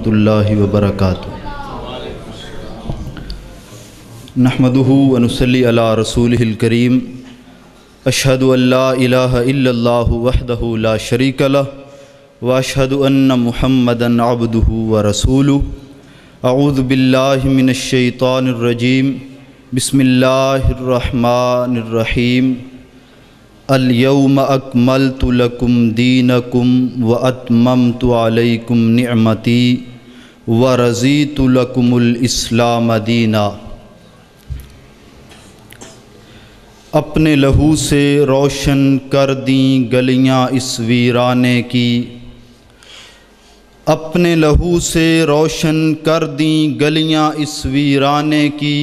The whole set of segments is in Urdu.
اللہ وبرکاتہ۔ نحمدہ ونصلی علی رسولہ الکریم۔ اشہد ان لا الہ الا اللہ وحدہ لا شریک لہ واشہد ان محمدا عبدہ ورسولہ۔ اعوذ باللہ من الشیطان الرجیم۔ بسم اللہ الرحمن الرحیم۔ الیوم اکملت لکم دینکم واتممت علیکم نعمتی ورضیت لکم الاسلام دینا۔ اپنے لہو سے روشن کر دیں گلیاں اس ویرانے کی، اپنے لہو سے روشن کر دیں گلیاں اس ویرانے کی،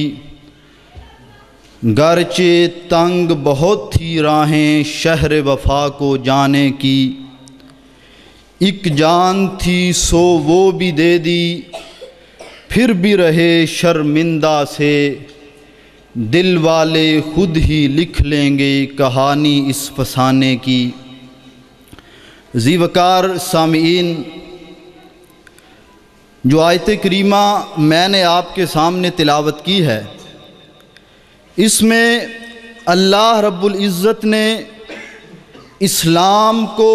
گرچہ تنگ بہت تھی راہیں شہر وفا کو جانے کی، ایک جان تھی سو وہ بھی دے دی، پھر بھی رہے شرمندہ سے، دل والے خود ہی لکھ لیں گے کہانی اس فسانے کی۔ ذی وقار سامعین، جو آیت کریمہ میں نے آپ کے سامنے تلاوت کی ہے، اس میں اللہ رب العزت نے اسلام کو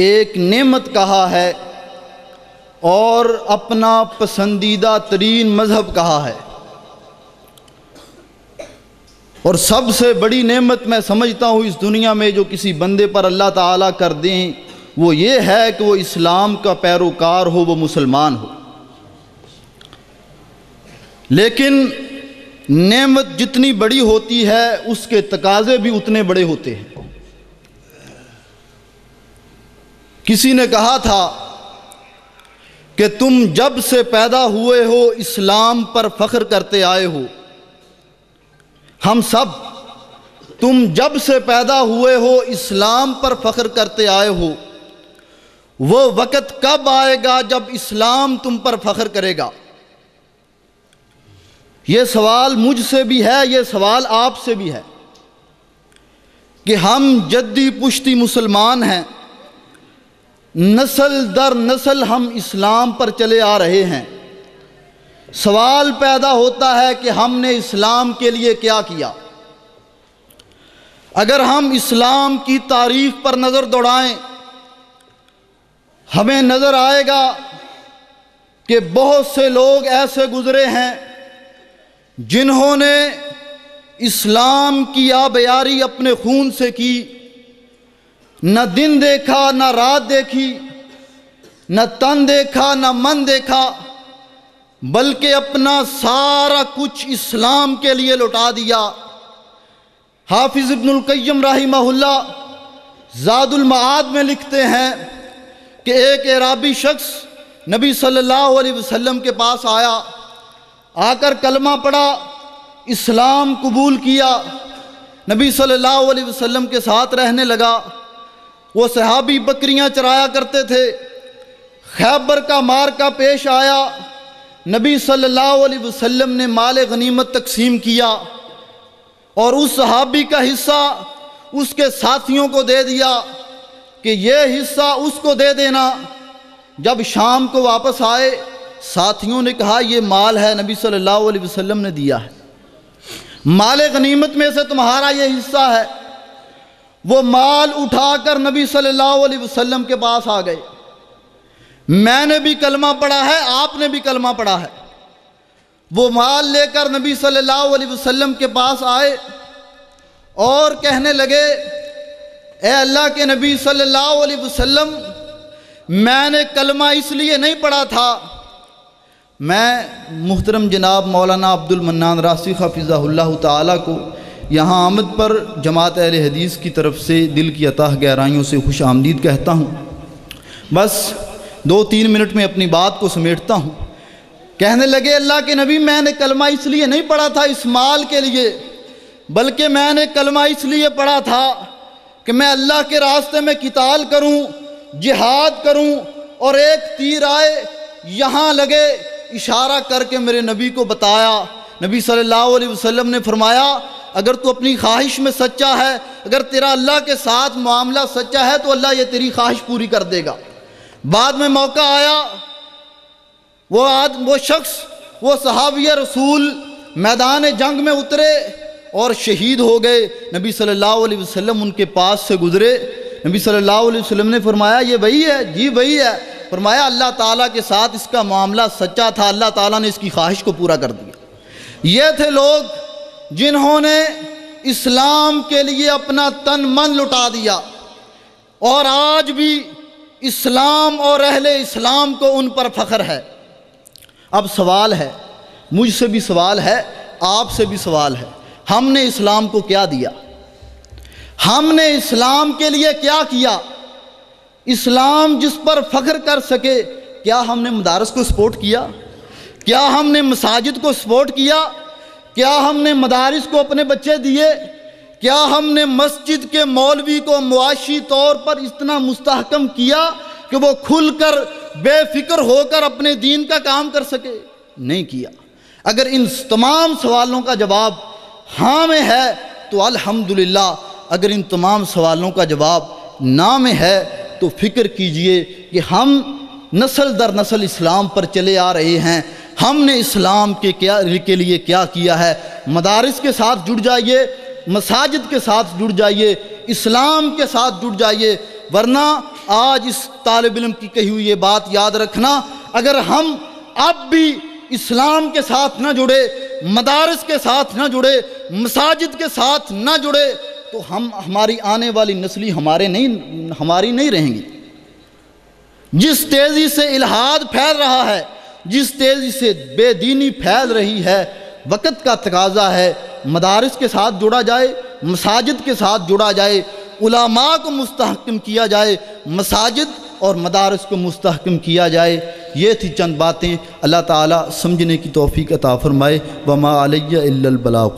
ایک نعمت کہا ہے اور اپنا پسندیدہ ترین مذہب کہا ہے، اور سب سے بڑی نعمت میں سمجھتا ہوں اس دنیا میں جو کسی بندے پر اللہ تعالیٰ کر دیں وہ یہ ہے کہ وہ اسلام کا پیروکار ہو، وہ مسلمان ہو۔ لیکن نعمت جتنی بڑی ہوتی ہے اس کے تقاضے بھی اتنے بڑے ہوتے ہیں۔ کسی نے کہا تھا کہ تم جب سے پیدا ہوئے ہو اسلام پر فخر کرتے آئے ہو، ہم سب تم جب سے پیدا ہوئے ہو اسلام پر فخر کرتے آئے ہو، وہ وقت کب آئے گا جب اسلام تم پر فخر کرے گا؟ یہ سوال مجھ سے بھی ہے، یہ سوال آپ سے بھی ہے کہ ہم جدی پشتی مسلمان ہیں، نسل در نسل ہم اسلام پر چلے آ رہے ہیں۔ سوال پیدا ہوتا ہے کہ ہم نے اسلام کے لیے کیا کیا؟ اگر ہم اسلام کی تاریخ پر نظر دوڑائیں ہمیں نظر آئے گا کہ بہت سے لوگ ایسے گزرے ہیں جنہوں نے اسلام کی آبیاری اپنے خون سے کی، نہ دن دیکھا نہ رات دیکھی، نہ تن دیکھا نہ من دیکھا، بلکہ اپنا سارا کچھ اسلام کے لیے لوٹا دیا۔ حافظ ابن القیم رحمہ اللہ زاد المعاد میں لکھتے ہیں کہ ایک اعرابی شخص نبی صلی اللہ علیہ وسلم کے پاس آیا، آ کر کلمہ پڑھا، اسلام قبول کیا، نبی صلی اللہ علیہ وسلم کے ساتھ رہنے لگا۔ وہ صحابی بکریاں چرایا کرتے تھے۔ خیبر کا معرکہ پیش آیا، نبی صلی اللہ علیہ وسلم نے مال غنیمت تقسیم کیا اور اس صحابی کا حصہ اس کے ساتھیوں کو دے دیا کہ یہ حصہ اس کو دے دینا۔ جب شام کو واپس آئے ساتھیوں نے کہا یہ مال ہے، نبی صلی اللہ علیہ وسلم نے دیا ہے، مال غنیمت میں سے تمہارا یہ حصہ ہے۔ وہ مال اٹھا کر نبی صلی اللہ علیہ وسلم کے پاس آ گئے۔ میں نے بھی کلمہ پڑھا ہے، آپ نے بھی کلمہ پڑھا ہے۔ وہ مال لے کر نبی صلی اللہ علیہ وسلم کے پاس آئے اور کہنے لگے، اے اللہ کے نبی صلی اللہ علیہ وسلم، میں نے کلمہ اس لیے نہیں پڑھا تھا، میں محترم جناب مولانا عبد المنان راسخ حفظہ اللہ تعالیٰ کو یہاں آمد پر جماعت اہل حدیث کی طرف سے دل کی عطا گہرائیوں سے خوش آمدید کہتا ہوں۔ بس 2-3 منٹ میں اپنی بات کو سمیٹتا ہوں۔ کہنے لگے اللہ کے نبی، میں نے کلمہ اس لیے نہیں پڑھا تھا اس مال کے لیے، بلکہ میں نے کلمہ اس لیے پڑھا تھا کہ میں اللہ کے راستے میں قتال کروں، جہاد کروں، اور ایک تیر آئے یہاں لگے، اشارہ کر کے میرے نبی کو بتایا۔ نبی صلی اللہ علیہ وسلم نے فرمایا اگر تو اپنی خواہش میں سچا ہے، اگر تیرا اللہ کے ساتھ معاملہ سچا ہے تو اللہ یہ تیری خواہش پوری کر دے گا۔ بعد میں موقع آیا وہ شخص، وہ صحابی رسول میدان جنگ میں اترے اور شہید ہو گئے۔ نبی صلی اللہ علیہ وسلم ان کے پاس سے گزرے، نبی صلی اللہ علیہ وسلم نے فرمایا یہ وہی ہے؟ جی وہی ہے۔ فرمایا اللہ تعالیٰ کے ساتھ اس کا معاملہ سچا تھا، اللہ تعالیٰ نے اس کی خواہش کو پورا کر دیا۔ یہ تھے لوگ جنہوں نے اسلام کے لیے اپنا تن من لٹا دیا، اور آج بھی اسلام اور اہل اسلام کو ان پر فخر ہے۔ اب سوال ہے، مجھ سے بھی سوال ہے، آپ سے بھی سوال ہے، ہم نے اسلام کو کیا دیا؟ ہم نے اسلام کے لیے کیا کیا؟ اسلام جس پر فخر کر سکے، کیا ہم نے مدارس کو سپورٹ کیا؟ کیا ہم نے مساجد کو سپورٹ کیا؟ کیا ہم نے مدارس کو اپنے بچے دیے؟ کیا ہم نے مسجد کے مولوی کو معاشی طور پر اتنا مستحکم کیا کہ وہ کھل کر بے فکر ہو کر اپنے دین کا کام کر سکے؟ نہیں کیا۔ اگر ان تمام سوالوں کا جواب ہاں میں ہے تو الحمدللہ، اگر ان تمام سوالوں کا جواب نہ میں ہے تو فکر کیجئے کہ ہم نسل در نسل اسلام پر چلے آ رہے ہیں، ہم نے اسلام کے لیے کیا کیا ہے۔ مدارس کے ساتھ جڑ جائیے، مساجد کے ساتھ جڑ جائیے، اسلام کے ساتھ جڑ جائیے، ورنہ آج اس طالب علم کی کہی ہوئی یہ بات یاد رکھنا، اگر ہم اب بھی اسلام کے ساتھ نہ جڑے، مدارس کے ساتھ نہ جڑے، مساجد کے ساتھ نہ جڑے، تو ہماری آنے والی نسلی ہماری نہیں رہیں گی۔ جس تیزی سے الحاد پھیل رہا ہے، جس تیزی سے بے دینی پھیل رہی ہے، وقت کا تقاضا ہے مدارس کے ساتھ جڑا جائے، مساجد کے ساتھ جڑا جائے، علماء کو مستحکم کیا جائے، مساجد اور مدارس کو مستحکم کیا جائے۔ یہ تھی چند باتیں، اللہ تعالیٰ سمجھنے کی توفیق عطا فرمائے۔ وما علیہ الا البلاغ۔